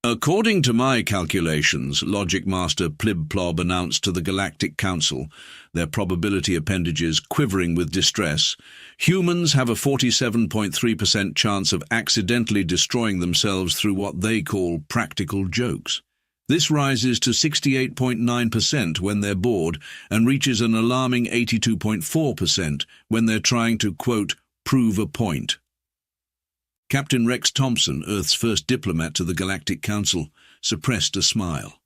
According to my calculations, Logic Master Plib-Plob announced to the Galactic Council, their probability appendages quivering with distress, humans have a 47.3% chance of accidentally destroying themselves through what they call practical jokes. This rises to 68.9% when they're bored and reaches an alarming 82.4% when they're trying to, quote, prove a point. Captain Rex Thompson, Earth's first diplomat to the Galactic Council, suppressed a smile.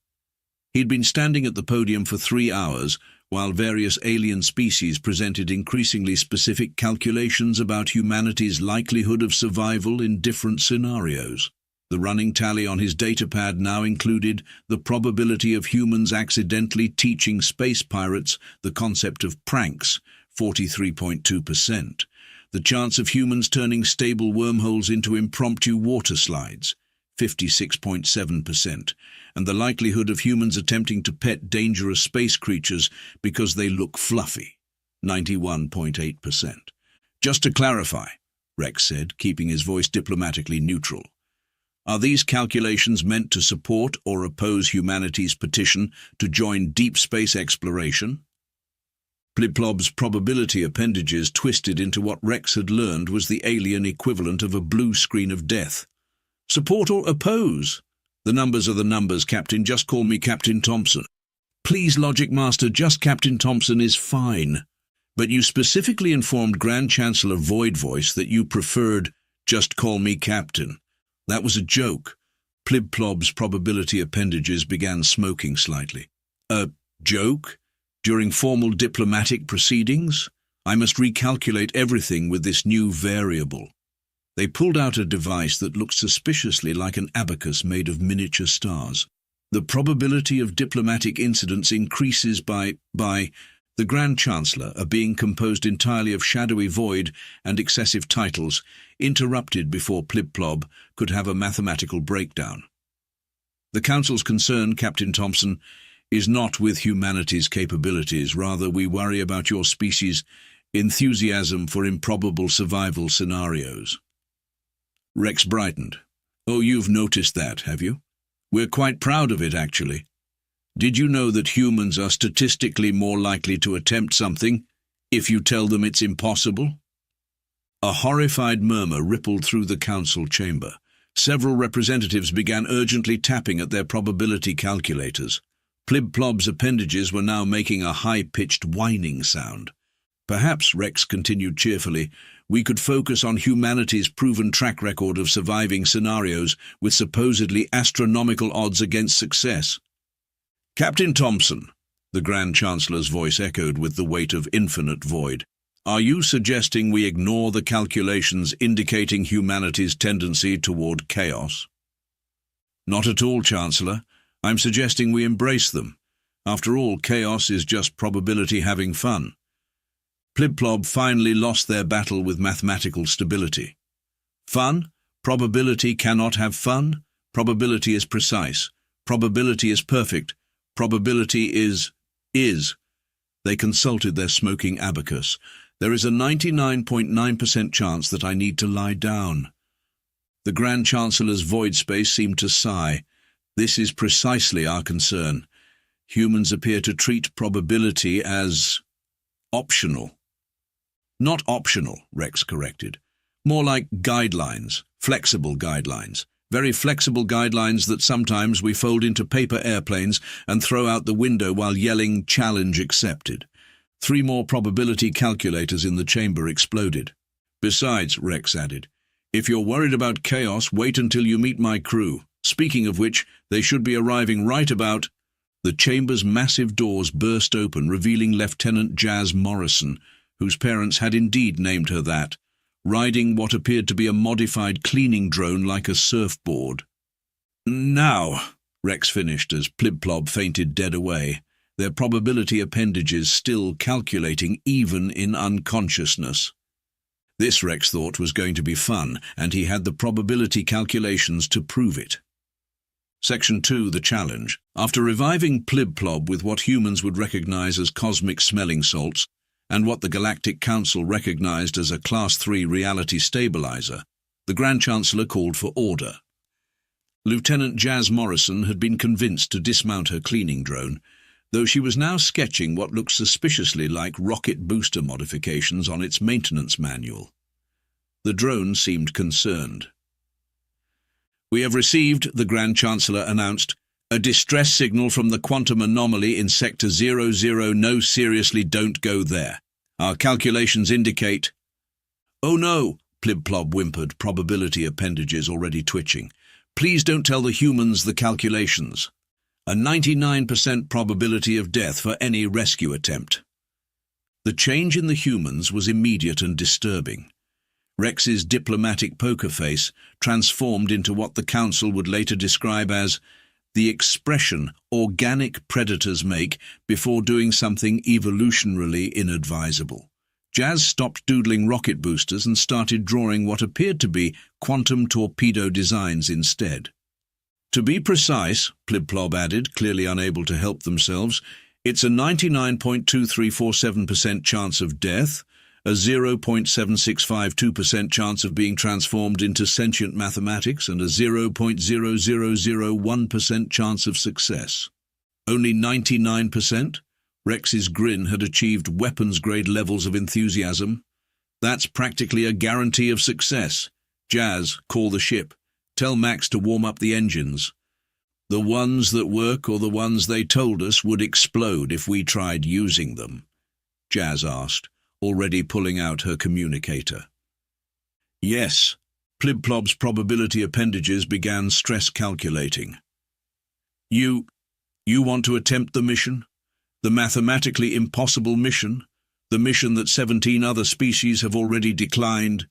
He'd been standing at the podium for 3 hours while various alien species presented increasingly specific calculations about humanity's likelihood of survival in different scenarios. The running tally on his datapad now included the probability of humans accidentally teaching space pirates the concept of pranks, 43.2%. The chance of humans turning stable wormholes into impromptu water slides, 56.7%, and the likelihood of humans attempting to pet dangerous space creatures because they look fluffy, 91.8%. Just to clarify, Rex said, keeping his voice diplomatically neutral, are these calculations meant to support or oppose humanity's petition to join deep space exploration? Plib-Plob's probability appendages twisted into what Rex had learned was the alien equivalent of a blue screen of death. Support or oppose? The numbers are the numbers, Captain. Just call me Captain Thompson. Please, Logic Master, just Captain Thompson is fine. But you specifically informed Grand Chancellor Void Voice that you preferred just call me Captain. That was a joke. Plib-Plob's probability appendages began smoking slightly. A joke? During formal diplomatic proceedings, I must recalculate everything with this new variable. They pulled out a device that looked suspiciously like an abacus made of miniature stars. The probability of diplomatic incidents increases by the Grand Chancellor, a being composed entirely of shadowy void and excessive titles, interrupted before Plib-Plob could have a mathematical breakdown. The Council's concern, Captain Thompson, is not with humanity's capabilities. Rather, we worry about your species' enthusiasm for improbable survival scenarios. Rex brightened. Oh, you've noticed that, have you? We're quite proud of it, actually. Did you know that humans are statistically more likely to attempt something if you tell them it's impossible? A horrified murmur rippled through the council chamber. Several representatives began urgently tapping at their probability calculators. Plib-Plob's appendages were now making a high-pitched whining sound. Perhaps, Rex continued cheerfully, we could focus on humanity's proven track record of surviving scenarios with supposedly astronomical odds against success. Captain Thompson, the Grand Chancellor's voice echoed with the weight of infinite void, are you suggesting we ignore the calculations indicating humanity's tendency toward chaos? Not at all, Chancellor. I'm suggesting we embrace them. After all, chaos is just probability having fun. Plib-Plob finally lost their battle with mathematical stability. Fun? Probability cannot have fun? Probability is precise. Probability is perfect. Probability is. They consulted their smoking abacus. There is a 99.9% chance that I need to lie down. The Grand Chancellor's void space seemed to sigh. This is precisely our concern. Humans appear to treat probability as optional. Not optional, Rex corrected. More like guidelines, flexible guidelines. Very flexible guidelines that sometimes we fold into paper airplanes and throw out the window while yelling, "Challenge accepted." 3 more probability calculators in the chamber exploded. Besides, Rex added, if you're worried about chaos, wait until you meet my crew. Speaking of which, they should be arriving right about... The chamber's massive doors burst open, revealing Lieutenant Jazz Morrison, whose parents had indeed named her that, riding what appeared to be a modified cleaning drone like a surfboard. Now, Rex finished as Plib-Plob fainted dead away, their probability appendages still calculating even in unconsciousness. This, Rex thought, was going to be fun, and he had the probability calculations to prove it. Section 2, the challenge. After reviving Plib-Plob with what humans would recognize as cosmic smelling salts, and what the Galactic Council recognized as a Class 3 reality stabilizer, the Grand Chancellor called for order. Lieutenant Jazz Morrison had been convinced to dismount her cleaning drone, though she was now sketching what looked suspiciously like rocket booster modifications on its maintenance manual. The drone seemed concerned. "We have received," the Grand Chancellor announced, "a distress signal from the quantum anomaly in Sector 00. No, seriously, don't go there. Our calculations indicate—" "Oh no," Plib-Plob whimpered, probability appendages already twitching. "Please don't tell the humans the calculations. A 99% probability of death for any rescue attempt." The change in the humans was immediate and disturbing. Rex's diplomatic poker face transformed into what the Council would later describe as the expression organic predators make before doing something evolutionarily inadvisable. Jazz stopped doodling rocket boosters and started drawing what appeared to be quantum torpedo designs instead. "To be precise," Plib-Plob added, clearly unable to help themselves, "it's a 99.2347% chance of death, a 0.7652% chance of being transformed into sentient mathematics, and a 0.0001% chance of success." "Only 99%? Rex's grin had achieved weapons-grade levels of enthusiasm. "That's practically a guarantee of success. Jazz, call the ship. Tell Max to warm up the engines. The ones that work or the ones they told us would explode if we tried using them?" Jazz asked, already pulling out her communicator. "Yes." Plib-Plob's probability appendages began stress calculating. You want to attempt the mission? The mathematically impossible mission? The mission that 17 other species have already declined?"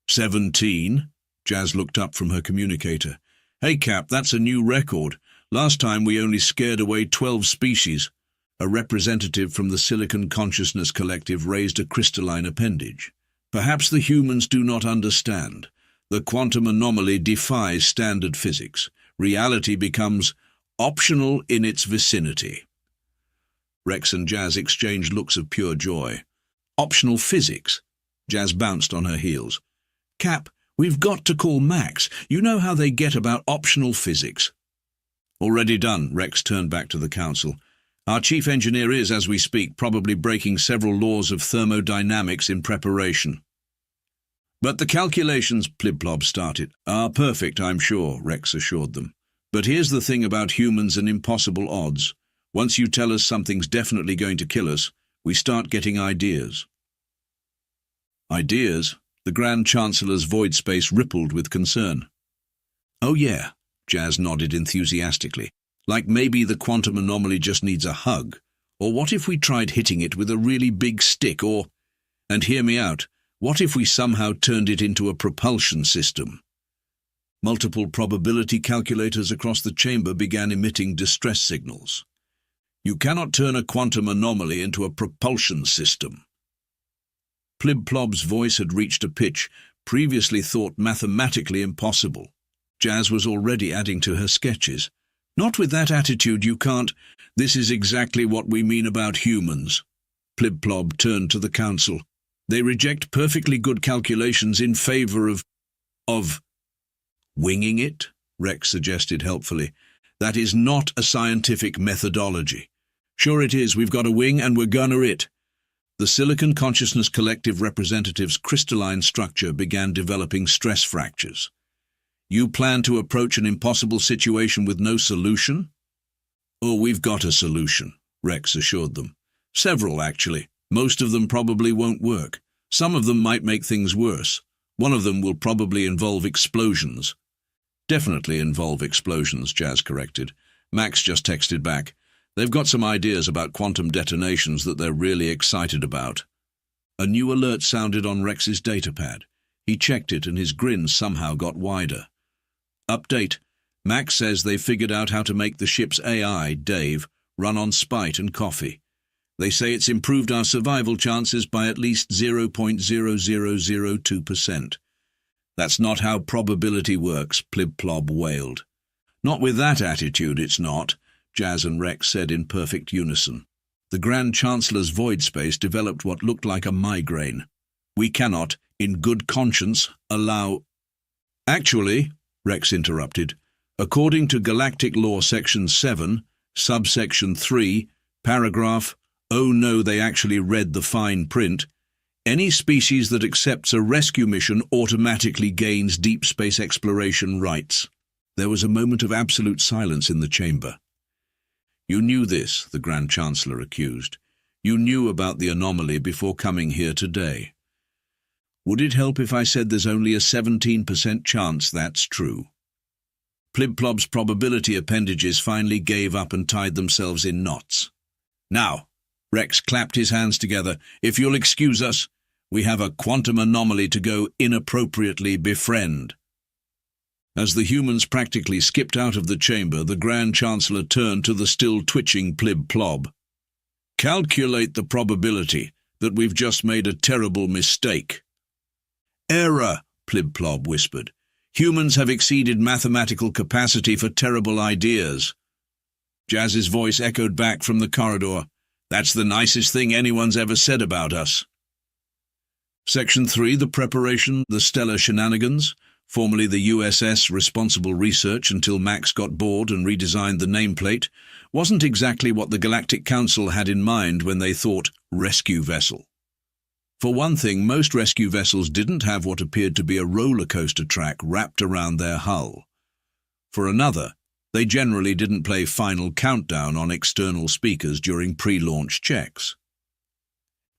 17? Jazz looked up from her communicator. "Hey, Cap, that's a new record. Last time we only scared away 12 species. A representative from the Silicon Consciousness Collective raised a crystalline appendage. "Perhaps the humans do not understand. The quantum anomaly defies standard physics. Reality becomes optional in its vicinity." Rex and Jazz exchanged looks of pure joy. "Optional physics?" Jazz bounced on her heels. "Cap, we've got to call Max. You know how they get about optional physics." "Already done," Rex turned back to the Council. "Our chief engineer is, as we speak, probably breaking several laws of thermodynamics in preparation." "But the calculations," Plib-Plob started, "are perfect, I'm sure," Rex assured them. "But here's the thing about humans and impossible odds. Once you tell us something's definitely going to kill us, we start getting ideas." "Ideas?" The Grand Chancellor's void space rippled with concern. "Oh yeah," Jazz nodded enthusiastically. "Like maybe the quantum anomaly just needs a hug. Or what if we tried hitting it with a really big stick, or— and hear me out, what if we somehow turned it into a propulsion system?" Multiple probability calculators across the chamber began emitting distress signals. "You cannot turn a quantum anomaly into a propulsion system." Plib-Plob's voice had reached a pitch previously thought mathematically impossible. Jazz was already adding to her sketches. "Not with that attitude, you can't—" "This is exactly what we mean about humans." Plib-Plob turned to the Council. "They reject perfectly good calculations in favor of winging it," Rex suggested helpfully. "That is not a scientific methodology." "Sure it is. We've got a wing and we're gonna it." The Silicon Consciousness Collective representative's crystalline structure began developing stress fractures. "You plan to approach an impossible situation with no solution?" "Oh, we've got a solution," Rex assured them. "Several, actually. Most of them probably won't work. Some of them might make things worse. One of them will probably involve explosions." "Definitely involve explosions," Jazz corrected. Max just texted back. "They've got some ideas about quantum detonations that they're really excited about." A new alert sounded on Rex's datapad. He checked it and his grin somehow got wider. "Update. Max says they figured out how to make the ship's AI, Dave, run on spite and coffee. They say it's improved our survival chances by at least 0.0002%. "That's not how probability works," Plib-Plob wailed. "Not with that attitude, it's not," Jazz and Rex said in perfect unison. The Grand Chancellor's void space developed what looked like a migraine. "We cannot, in good conscience, allow—" "Actually," Rex interrupted, According to Galactic Law Section 7, Subsection 3, Paragraph, oh no, they actually read the fine print, any species that accepts a rescue mission automatically gains deep space exploration rights. There was a moment of absolute silence in the chamber. You knew this, the Grand Chancellor accused. You knew about the anomaly before coming here today. Would it help if I said there's only a 17% chance that's true? Plibplob's probability appendages finally gave up and tied themselves in knots. Now, Rex clapped his hands together, if you'll excuse us, we have a quantum anomaly to go inappropriately befriend. As the humans practically skipped out of the chamber, the Grand Chancellor turned to the still twitching Plibplob. Calculate the probability that we've just made a terrible mistake. Error, Plibplob whispered. Humans have exceeded mathematical capacity for terrible ideas. Jazz's voice echoed back from the corridor. That's the nicest thing anyone's ever said about us. Section 3, the preparation, the stellar shenanigans, formerly the USS Responsible Research until Max got bored and redesigned the nameplate, wasn't exactly what the Galactic Council had in mind when they thought rescue vessel. For one thing, most rescue vessels didn't have what appeared to be a roller coaster track wrapped around their hull. For another, they generally didn't play Final Countdown on external speakers during pre-launch checks.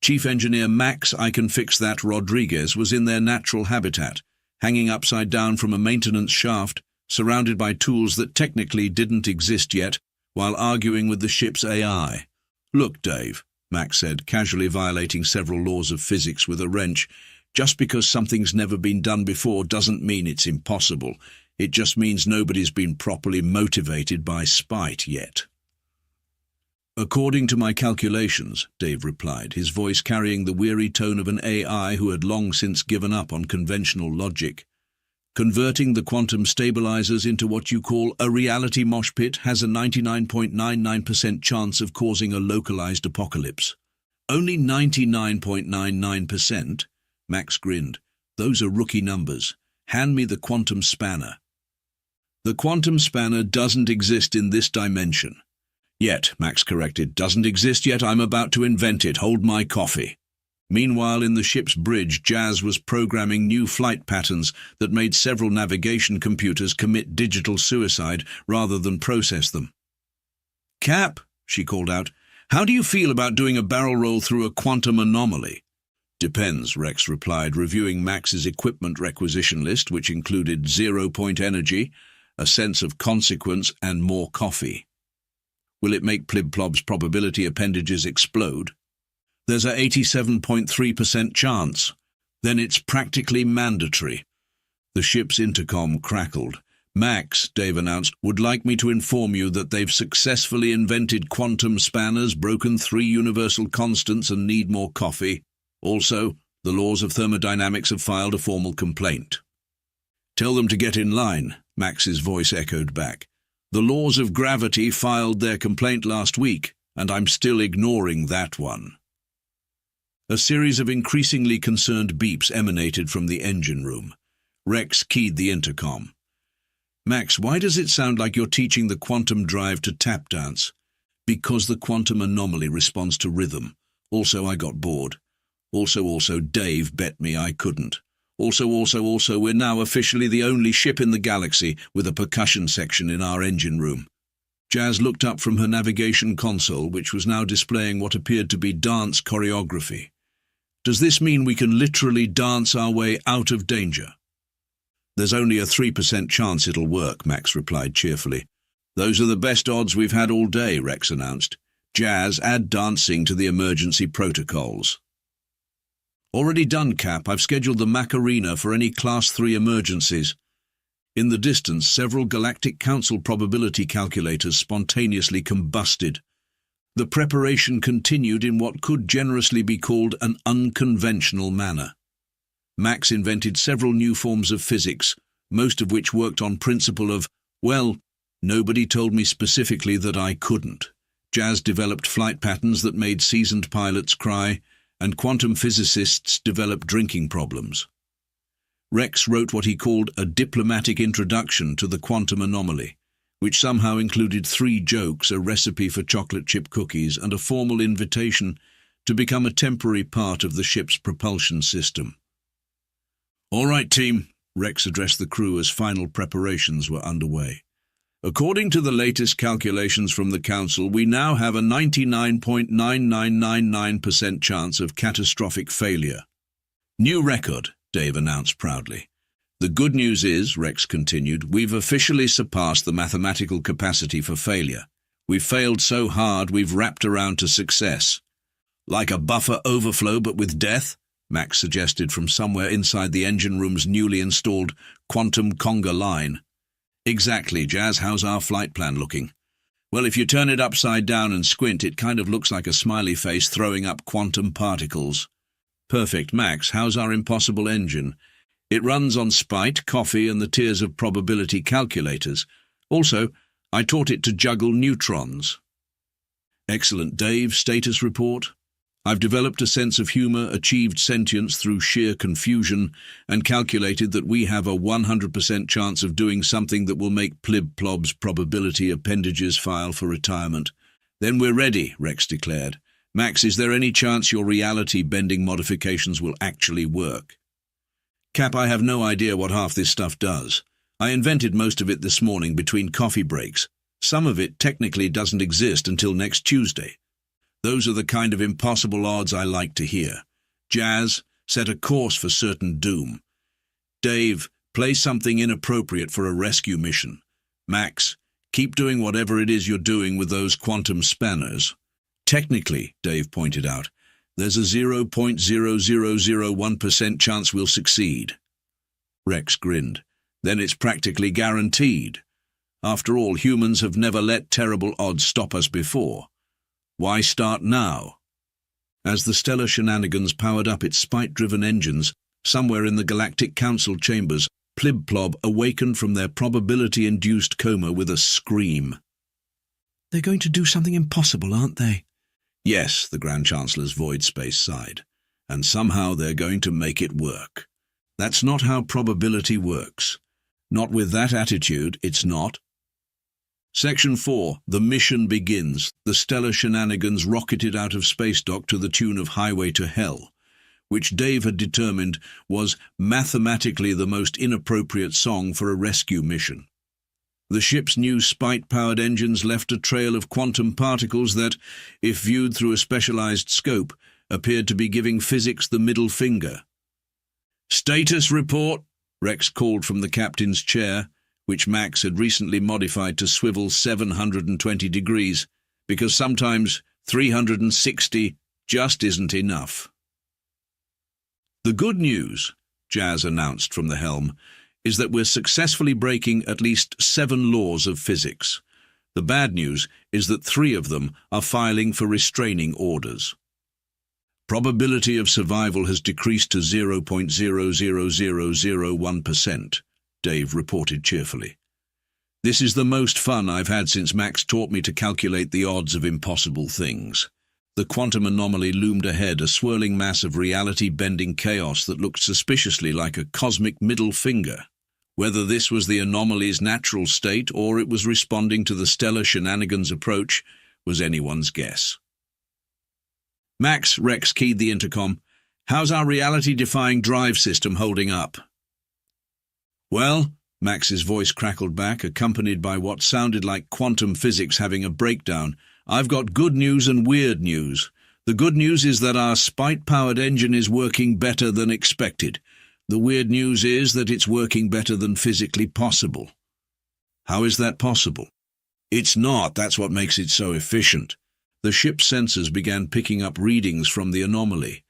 Chief Engineer Max I Can Fix That Rodriguez was in their natural habitat, hanging upside down from a maintenance shaft, surrounded by tools that technically didn't exist yet, while arguing with the ship's AI. Look, Dave, Max said, casually violating several laws of physics with a wrench, just because something's never been done before doesn't mean it's impossible. It just means nobody's been properly motivated by spite yet. According to my calculations, Dave replied, his voice carrying the weary tone of an AI who had long since given up on conventional logic. Converting the quantum stabilizers into what you call a reality mosh pit has a 99.99% chance of causing a localized apocalypse. Only 99.99%? Max grinned. Those are rookie numbers. Hand me the quantum spanner. The quantum spanner doesn't exist in this dimension. Yet, Max corrected, doesn't exist yet, I'm about to invent it, hold my coffee. Meanwhile, in the ship's bridge, Jazz was programming new flight patterns that made several navigation computers commit digital suicide rather than process them. Cap, she called out, how do you feel about doing a barrel roll through a quantum anomaly? Depends, Rex replied, reviewing Max's equipment requisition list, which included 0-point energy, a sense of consequence, and more coffee. Will it make Plibplob's probability appendages explode? There's a 87.3% chance. Then it's practically mandatory. The ship's intercom crackled. Max, Dave announced, would like me to inform you that they've successfully invented quantum spanners, broken 3 universal constants, and need more coffee. Also, the laws of thermodynamics have filed a formal complaint. Tell them to get in line, Max's voice echoed back. The laws of gravity filed their complaint last week, and I'm still ignoring that one. A series of increasingly concerned beeps emanated from the engine room. Rex keyed the intercom. Max, why does it sound like you're teaching the quantum drive to tap dance? Because the quantum anomaly responds to rhythm. Also, I got bored. Also, Dave bet me I couldn't. Also, we're now officially the only ship in the galaxy with a percussion section in our engine room. Jazz looked up from her navigation console, which was now displaying what appeared to be dance choreography. Does this mean we can literally dance our way out of danger? There's only a 3% chance it'll work, Max replied cheerfully. Those are the best odds we've had all day, Rex announced. Jazz, add dancing to the emergency protocols. Already done, Cap. I've scheduled the Macarena for any Class 3 emergencies. In the distance, several Galactic Council probability calculators spontaneously combusted. The preparation continued in what could generously be called an unconventional manner. Max invented several new forms of physics, most of which worked on principle of, well, nobody told me specifically that I couldn't. Jazz developed flight patterns that made seasoned pilots cry, and quantum physicists developed drinking problems. Rex wrote what he called a diplomatic introduction to the quantum anomaly, which somehow included 3 jokes, a recipe for chocolate chip cookies, and a formal invitation to become a temporary part of the ship's propulsion system. "All right, team," Rex addressed the crew as final preparations were underway. "According to the latest calculations from the Council, we now have a 99.9999% chance of catastrophic failure." "New record," Dave announced proudly. "The good news is," Rex continued, "we've officially surpassed the mathematical capacity for failure. We've failed so hard we've wrapped around to success." "Like a buffer overflow but with death?" Max suggested from somewhere inside the engine room's newly installed quantum conga line. "Exactly, Jazz. How's our flight plan looking?" "Well, if you turn it upside down and squint, it kind of looks like a smiley face throwing up quantum particles." "Perfect. Max, how's our impossible engine?" "It runs on spite, coffee, and the tiers of probability calculators. Also, I taught it to juggle neutrons." "Excellent. Dave, status report?" "I've developed a sense of humor, achieved sentience through sheer confusion, and calculated that we have a 100% chance of doing something that will make Plib-Plob's probability appendages file for retirement." "Then we're ready," Rex declared. "Max, is there any chance your reality-bending modifications will actually work?" "Cap, I have no idea what half this stuff does. I invented most of it this morning between coffee breaks. Some of it technically doesn't exist until next Tuesday. Those are the kind of impossible odds I like to hear. Jazz, set a course for certain doom. Dave, play something inappropriate for a rescue mission. Max, keep doing whatever it is you're doing with those quantum spanners." "Technically," Dave pointed out, "there's a 0.0001% chance we'll succeed." Rex grinned. "Then it's practically guaranteed. After all, humans have never let terrible odds stop us before. Why start now?" As the stellar shenanigans powered up its spite-driven engines, somewhere in the Galactic Council chambers, Plib-Plob awakened from their probability-induced coma with a scream. "They're going to do something impossible, aren't they?" "Yes," the Grand Chancellor's void space sighed. "And somehow they're going to make it work. That's not how probability works. Not with that attitude, it's not." Section 4. The mission begins. The stellar shenanigans rocketed out of space dock to the tune of Highway to Hell, which Dave had determined was mathematically the most inappropriate song for a rescue mission. The ship's new spite-powered engines left a trail of quantum particles that, if viewed through a specialized scope, appeared to be giving physics the middle finger. "Status report," Rex called from the captain's chair, which Max had recently modified to swivel 720 degrees, because sometimes 360 just isn't enough. "The good news," Jazz announced from the helm, "is that we're successfully breaking at least 7 laws of physics. The bad news is that 3 of them are filing for restraining orders. Probability of survival has decreased to 0.00001%, Dave reported cheerfully. "This is the most fun I've had since Max taught me to calculate the odds of impossible things." The quantum anomaly loomed ahead, a swirling mass of reality-bending chaos that looked suspiciously like a cosmic middle finger. Whether this was the anomaly's natural state or it was responding to the stellar shenanigans approach was anyone's guess. "Max," Rex keyed the intercom, "how's our reality-defying drive system holding up?" "Well," Max's voice crackled back, accompanied by what sounded like quantum physics having a breakdown, "I've got good news and weird news. The good news is that our spite-powered engine is working better than expected. The weird news is that it's working better than physically possible." "How is that possible?" "It's not. That's what makes it so efficient." The ship's sensors began picking up readings from the anomaly.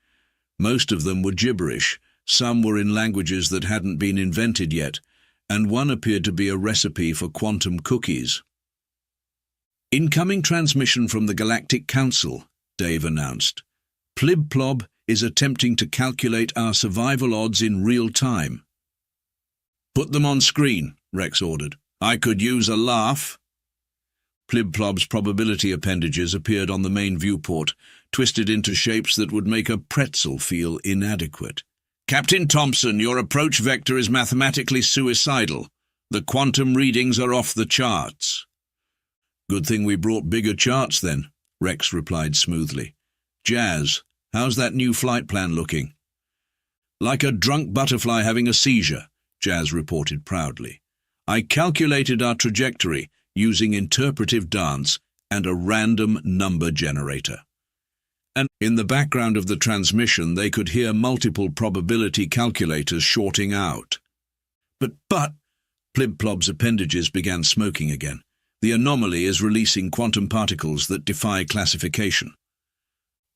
Most of them were gibberish, some were in languages that hadn't been invented yet, and one appeared to be a recipe for quantum cookies. "Incoming transmission from the Galactic Council," Dave announced. "Plib-Plob is attempting to calculate our survival odds in real time." "Put them on screen," Rex ordered. "I could use a laugh." Plib-Plob's probability appendages appeared on the main viewport, twisted into shapes that would make a pretzel feel inadequate. Captain Thompson, your approach vector is mathematically suicidal. The quantum readings are off the charts. Good thing we brought bigger charts then, Rex replied smoothly. Jazz, how's that new flight plan looking? Like a drunk butterfly having a seizure, Jazz reported proudly. I calculated our trajectory using interpretive dance and a random number generator. And in the background of the transmission they could hear multiple probability calculators shorting out. But, Plib-Plob's appendages began smoking again. The anomaly is releasing quantum particles that defy classification.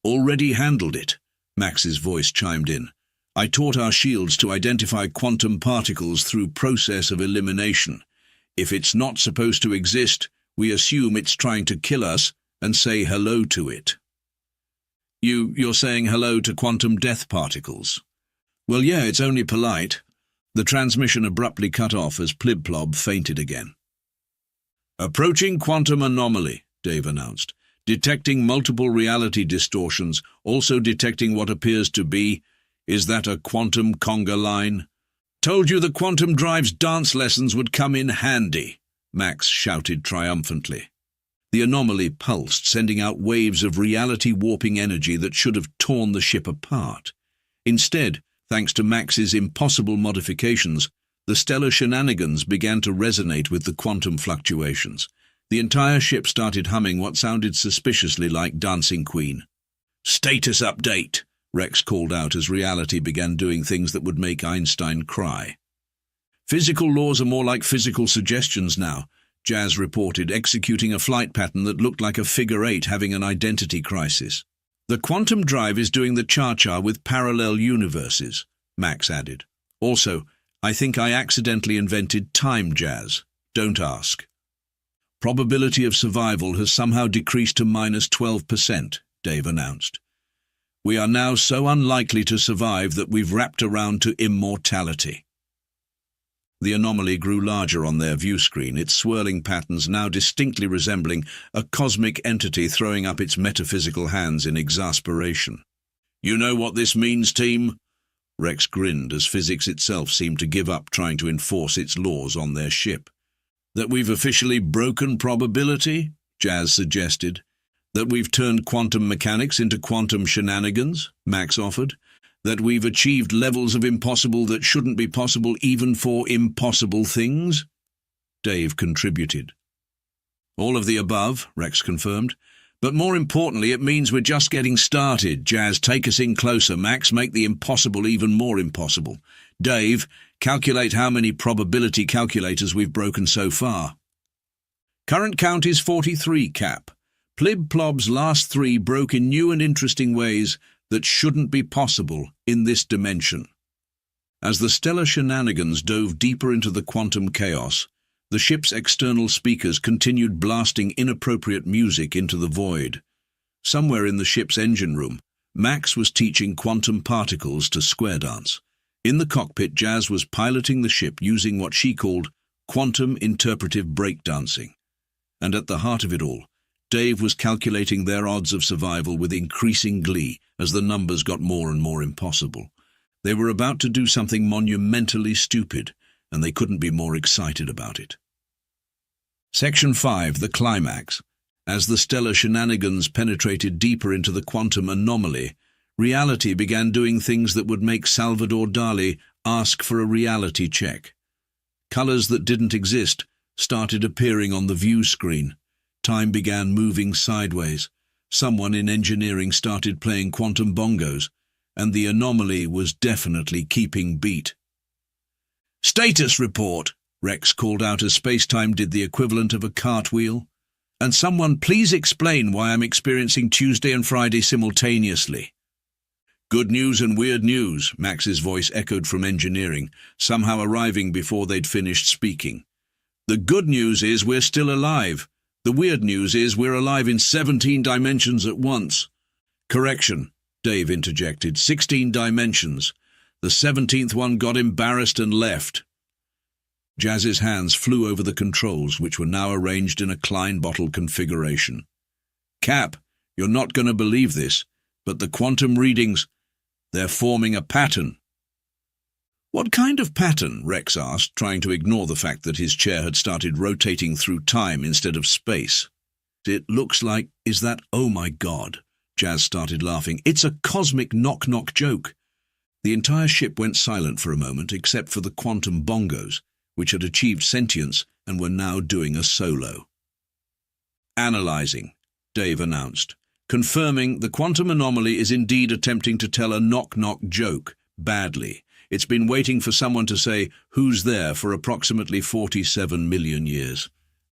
Already handled it, Max's voice chimed in. I taught our shields to identify quantum particles through process of elimination. If it's not supposed to exist, we assume it's trying to kill us and say hello to it. You're saying hello to quantum death particles? Well, yeah, it's only polite. The transmission abruptly cut off as Plib-Plob fainted again. Approaching quantum anomaly, Dave announced. Detecting multiple reality distortions, also detecting what appears to be, is that a quantum conga line? Told you the quantum drive's dance lessons would come in handy, Max shouted triumphantly. The anomaly pulsed, sending out waves of reality-warping energy that should have torn the ship apart. Instead, thanks to Max's impossible modifications, the stellar shenanigans began to resonate with the quantum fluctuations. The entire ship started humming what sounded suspiciously like Dancing Queen. Status update, Rex called out as reality began doing things that would make Einstein cry. Physical laws are more like physical suggestions now, Jazz reported, executing a flight pattern that looked like a figure eight having an identity crisis. The quantum drive is doing the cha-cha with parallel universes, Max added. Also, I think I accidentally invented time jazz. Don't ask. Probability of survival has somehow decreased to -12%, Dave announced. We are now so unlikely to survive that we've wrapped around to immortality. The anomaly grew larger on their view screen, its swirling patterns now distinctly resembling a cosmic entity throwing up its metaphysical hands in exasperation. You know what this means, team? Rex grinned as physics itself seemed to give up trying to enforce its laws on their ship. That we've officially broken probability? Jazz suggested. That we've turned quantum mechanics into quantum shenanigans? Max offered. That we've achieved levels of impossible that shouldn't be possible even for impossible things? Dave contributed. All of the above, Rex confirmed. But more importantly, it means we're just getting started. Jazz, take us in closer. Max, make the impossible even more impossible. Dave, calculate how many probability calculators we've broken so far. Current count is 43, Cap. Plib-Plob's last 3 broke in new and interesting ways that shouldn't be possible in this dimension. As the stellar shenanigans dove deeper into the quantum chaos, the ship's external speakers continued blasting inappropriate music into the void. Somewhere in the ship's engine room, Max was teaching quantum particles to square dance. In the cockpit, Jazz was piloting the ship using what she called quantum interpretive breakdancing. And at the heart of it all, Dave was calculating their odds of survival with increasing glee as the numbers got more and more impossible. They were about to do something monumentally stupid, and they couldn't be more excited about it. Section 5, the climax. As the stellar shenanigans penetrated deeper into the quantum anomaly, reality began doing things that would make Salvador Dali ask for a reality check. Colors that didn't exist started appearing on the view screen. Time began moving sideways. Someone in engineering started playing quantum bongos, and the anomaly was definitely keeping beat. Status report, Rex called out as space-time did the equivalent of a cartwheel. And someone please explain why I'm experiencing Tuesday and Friday simultaneously. Good news and weird news, Max's voice echoed from engineering, somehow arriving before they'd finished speaking. The good news is we're still alive. The weird news is we're alive in 17 dimensions at once. Correction, Dave interjected, 16 dimensions. The 17th one got embarrassed and left. Jazz's hands flew over the controls, which were now arranged in a Klein bottle configuration. Cap, you're not going to believe this, but the quantum readings, they're forming a pattern. What kind of pattern? Rex asked, trying to ignore the fact that his chair had started rotating through time instead of space. It looks like, is that, oh my God, Jazz started laughing. It's a cosmic knock-knock joke. The entire ship went silent for a moment, except for the quantum bongos, which had achieved sentience and were now doing a solo. Analyzing, Dave announced, confirming the quantum anomaly is indeed attempting to tell a knock-knock joke, badly. It's been waiting for someone to say, "Who's there?" for approximately 47 million years.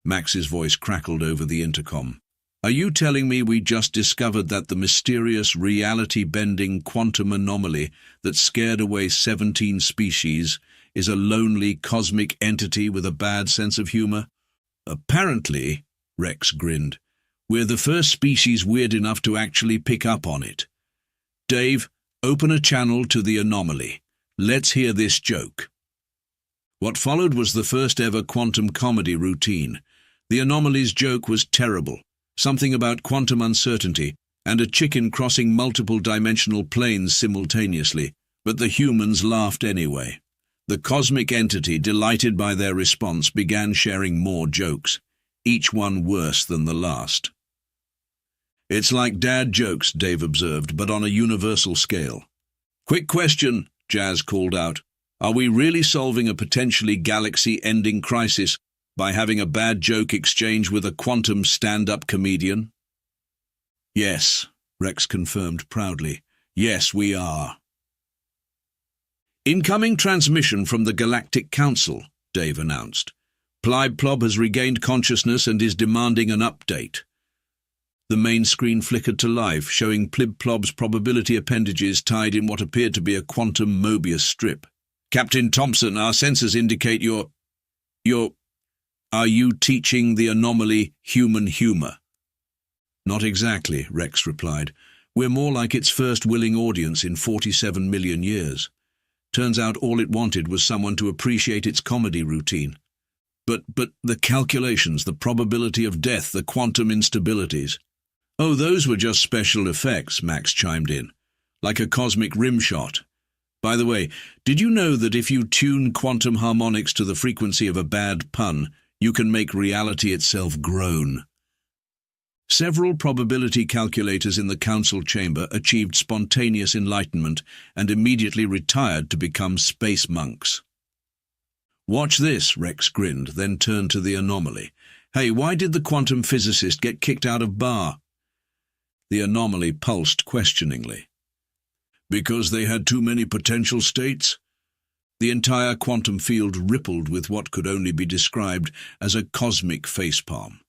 Max's voice crackled over the intercom. Are you telling me we just discovered that the mysterious reality-bending quantum anomaly that scared away 17 species is a lonely cosmic entity with a bad sense of humor? Apparently, Rex grinned, we're the first species weird enough to actually pick up on it. Dave, open a channel to the anomaly. Let's hear this joke. What followed was the first ever quantum comedy routine. The anomaly's joke was terrible. Something about quantum uncertainty and a chicken crossing multiple dimensional planes simultaneously, but the humans laughed anyway. The cosmic entity, delighted by their response, began sharing more jokes, each one worse than the last. It's like dad jokes, Dave observed, but on a universal scale. Quick question, Jazz called out. Are we really solving a potentially galaxy-ending crisis by having a bad joke exchange with a quantum stand-up comedian? Yes, Rex confirmed proudly. Yes, we are. Incoming transmission from the Galactic Council, Dave announced. Plib-Plob has regained consciousness and is demanding an update. The main screen flickered to life, showing Plib-Plob's probability appendages tied in what appeared to be a quantum Mobius strip. Captain Thompson, our sensors indicate Are you teaching the anomaly human humor? Not exactly, Rex replied. We're more like its first willing audience in 47 million years. Turns out all it wanted was someone to appreciate its comedy routine. But the calculations, the probability of death, the quantum instabilities. Oh, those were just special effects, Max chimed in. Like a cosmic rim shot. By the way, did you know that if you tune quantum harmonics to the frequency of a bad pun, you can make reality itself groan? Several probability calculators in the council chamber achieved spontaneous enlightenment and immediately retired to become space monks. Watch this, Rex grinned, then turned to the anomaly. Hey, why did the quantum physicist get kicked out of bar? The anomaly pulsed questioningly. Because they had too many potential states? The entire quantum field rippled with what could only be described as a cosmic facepalm.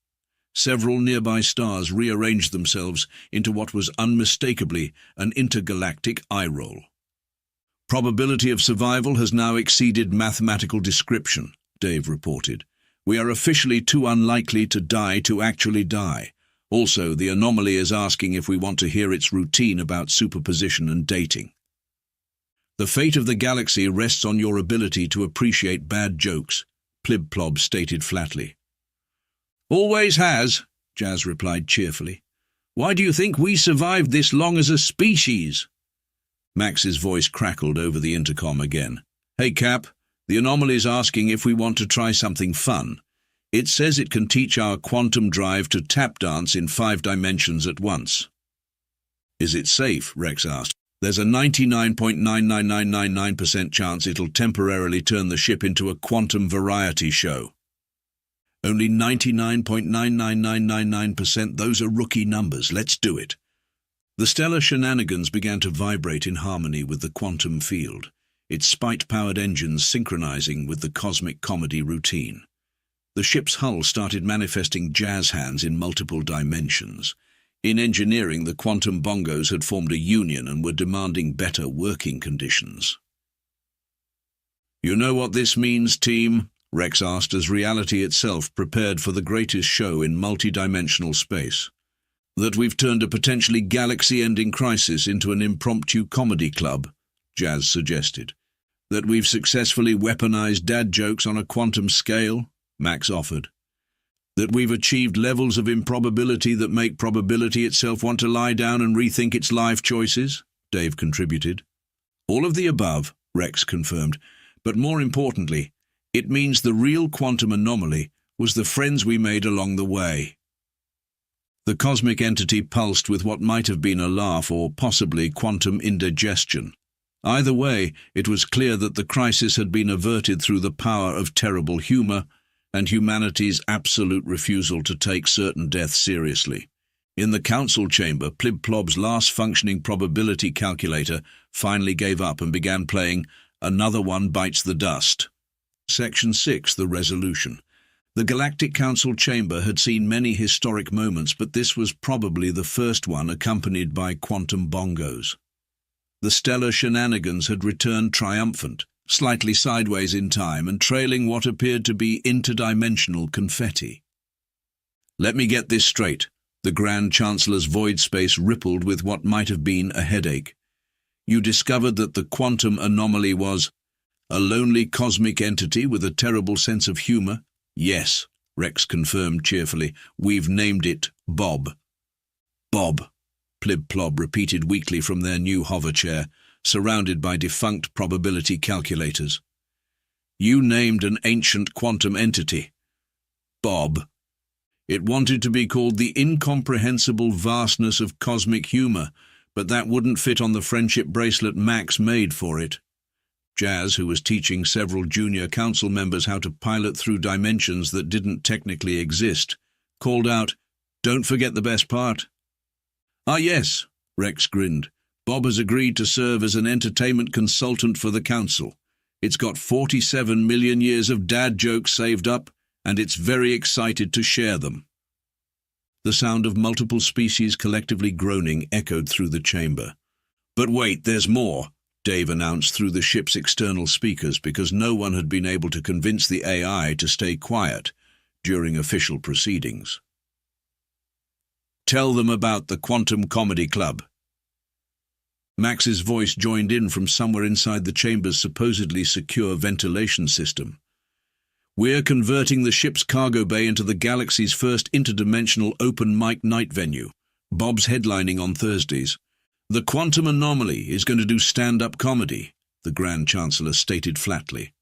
Several nearby stars rearranged themselves into what was unmistakably an intergalactic eye roll. Probability of survival has now exceeded mathematical description, Dave reported. We are officially too unlikely to die to actually die. Also, the anomaly is asking if we want to hear its routine about superposition and dating. The fate of the galaxy rests on your ability to appreciate bad jokes, Plib-Plob stated flatly. Always has, Jazz replied cheerfully. Why do you think we survived this long as a species? Max's voice crackled over the intercom again. Hey Cap, the anomaly's asking if we want to try something fun. It says it can teach our quantum drive to tap dance in 5 dimensions at once. Is it safe? Rex asked. There's a 99.99999% chance it'll temporarily turn the ship into a quantum variety show. Only 99.99999%, those are rookie numbers. Let's do it. The stellar shenanigans began to vibrate in harmony with the quantum field, its spite-powered engines synchronizing with the cosmic comedy routine. The ship's hull started manifesting jazz hands in multiple dimensions. In engineering, the quantum bongos had formed a union and were demanding better working conditions. You know what this means, team? Rex asked as reality itself prepared for the greatest show in multidimensional space. That we've turned a potentially galaxy-ending crisis into an impromptu comedy club, Jazz suggested. That we've successfully weaponized dad jokes on a quantum scale, Max offered. That we've achieved levels of improbability that make probability itself want to lie down and rethink its life choices, Dave contributed. All of the above, Rex confirmed. But more importantly, it means the real quantum anomaly was the friends we made along the way. The cosmic entity pulsed with what might have been a laugh or possibly quantum indigestion. Either way, it was clear that the crisis had been averted through the power of terrible humor and humanity's absolute refusal to take certain death seriously. In the council chamber, Plib-Plob's last functioning probability calculator finally gave up and began playing Another One Bites the Dust. Section 6, the resolution. The Galactic Council chamber had seen many historic moments, but this was probably the first one accompanied by quantum bongos. The stellar shenanigans had returned triumphant, slightly sideways in time and trailing what appeared to be interdimensional confetti. Let me get this straight. The Grand Chancellor's void space rippled with what might have been a headache. You discovered that the quantum anomaly was a lonely cosmic entity with a terrible sense of humor? Yes, Rex confirmed cheerfully. We've named it Bob. Bob, Plib-Plob repeated weakly from their new hover chair, surrounded by defunct probability calculators. You named an ancient quantum entity. Bob. It wanted to be called the incomprehensible vastness of cosmic humor, but that wouldn't fit on the friendship bracelet Max made for it. Jazz, who was teaching several junior council members how to pilot through dimensions that didn't technically exist, called out, "Don't forget the best part." "Ah, yes," Rex grinned. "Bob has agreed to serve as an entertainment consultant for the council. It's got 47 million years of dad jokes saved up, and it's very excited to share them." The sound of multiple species collectively groaning echoed through the chamber. "But wait, there's more," Dave announced through the ship's external speakers, because no one had been able to convince the AI to stay quiet during official proceedings. "Tell them about the Quantum Comedy Club." Max's voice joined in from somewhere inside the chamber's supposedly secure ventilation system. "We're converting the ship's cargo bay into the galaxy's first interdimensional open mic night venue. Bob's headlining on Thursdays. The Quantum Anomaly is going to do stand-up comedy," the Grand Chancellor stated flatly.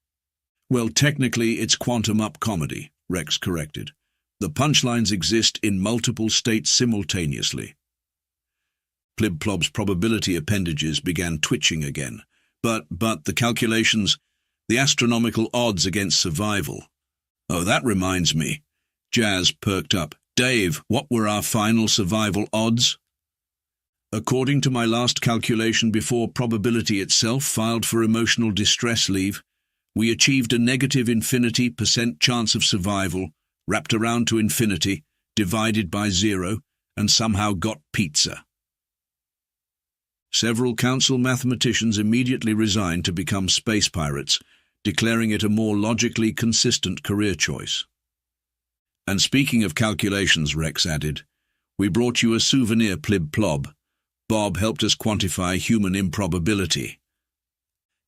"Well, technically it's quantum-up comedy," Rex corrected. "The punchlines exist in multiple states simultaneously." Plib-Plob's probability appendages began twitching again. But the calculations, the astronomical odds against survival. "Oh, that reminds me." Jazz perked up. "Dave, what were our final survival odds?" "According to my last calculation before probability itself filed for emotional distress leave, we achieved a negative infinity% chance of survival, wrapped around to infinity, divided by 0, and somehow got pizza." Several council mathematicians immediately resigned to become space pirates, declaring it a more logically consistent career choice. "And speaking of calculations," Rex added, "we brought you a souvenir, Plib-Plob. Bob helped us quantify human improbability."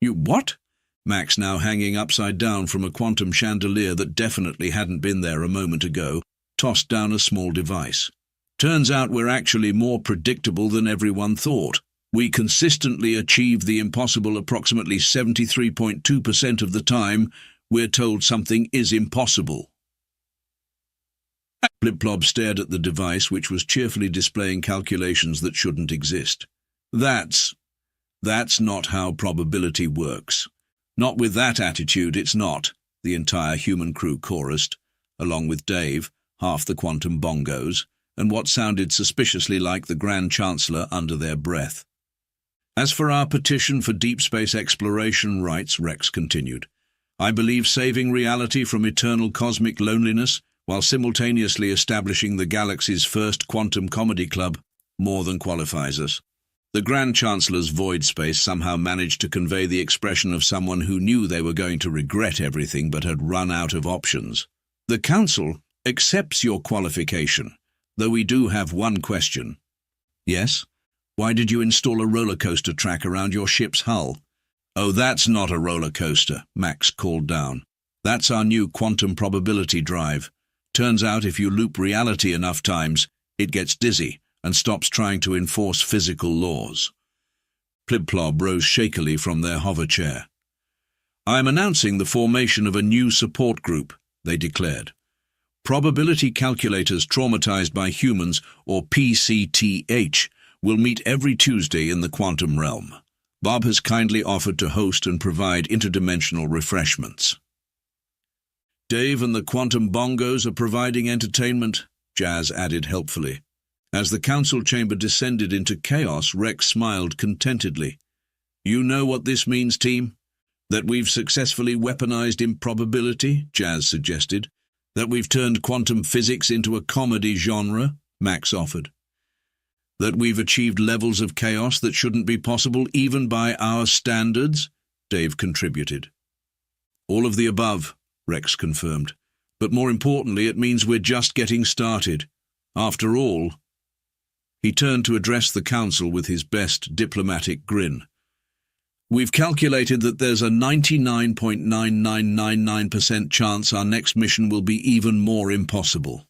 "You what?" Max, now hanging upside down from a quantum chandelier that definitely hadn't been there a moment ago, tossed down a small device. "Turns out we're actually more predictable than everyone thought. We consistently achieve the impossible approximately 73.2% of the time we're told something is impossible." Plib-Plob stared at the device, which was cheerfully displaying calculations that shouldn't exist. That's not how probability works. Not with that attitude, it's not," the entire human crew chorused, along with Dave, half the quantum bongos, and what sounded suspiciously like the Grand Chancellor under their breath. "As for our petition for deep space exploration rights," Rex continued, "I believe saving reality from eternal cosmic loneliness while simultaneously establishing the galaxy's first quantum comedy club more than qualifies us." The Grand Chancellor's void space somehow managed to convey the expression of someone who knew they were going to regret everything but had run out of options. "The Council accepts your qualification, though we do have one question." "Yes? Why did you install a roller coaster track around your ship's hull?" "Oh, that's not a roller coaster," Max called down. "That's our new quantum probability drive. Turns out if you loop reality enough times, it gets dizzy and stops trying to enforce physical laws." Plib-Plob rose shakily from their hover chair. "I am announcing the formation of a new support group," they declared. "Probability calculators traumatized by humans, or PCTH, will meet every Tuesday in the quantum realm. Bob has kindly offered to host and provide interdimensional refreshments." "Dave and the quantum bongos are providing entertainment," Jazz added helpfully. As the council chamber descended into chaos, Rex smiled contentedly. "You know what this means, team? That we've successfully weaponized improbability," Jazz suggested. "That we've turned quantum physics into a comedy genre," Max offered. "That we've achieved levels of chaos that shouldn't be possible even by our standards," Dave contributed. "All of the above," Rex confirmed. "But more importantly, it means we're just getting started. After all—" He turned to address the council with his best diplomatic grin. "We've calculated that there's a 99.9999% chance our next mission will be even more impossible."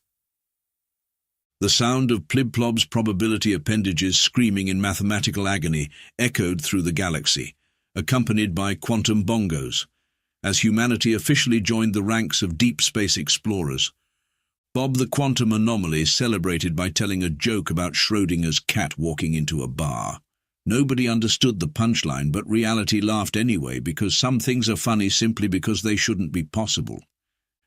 The sound of Plibplob's probability appendages screaming in mathematical agony echoed through the galaxy, accompanied by quantum bongos, as humanity officially joined the ranks of deep space explorers. Bob the Quantum Anomaly celebrated by telling a joke about Schrödinger's cat walking into a bar. Nobody understood the punchline, but reality laughed anyway, because some things are funny simply because they shouldn't be possible.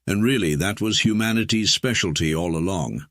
And really, that was humanity's specialty all along.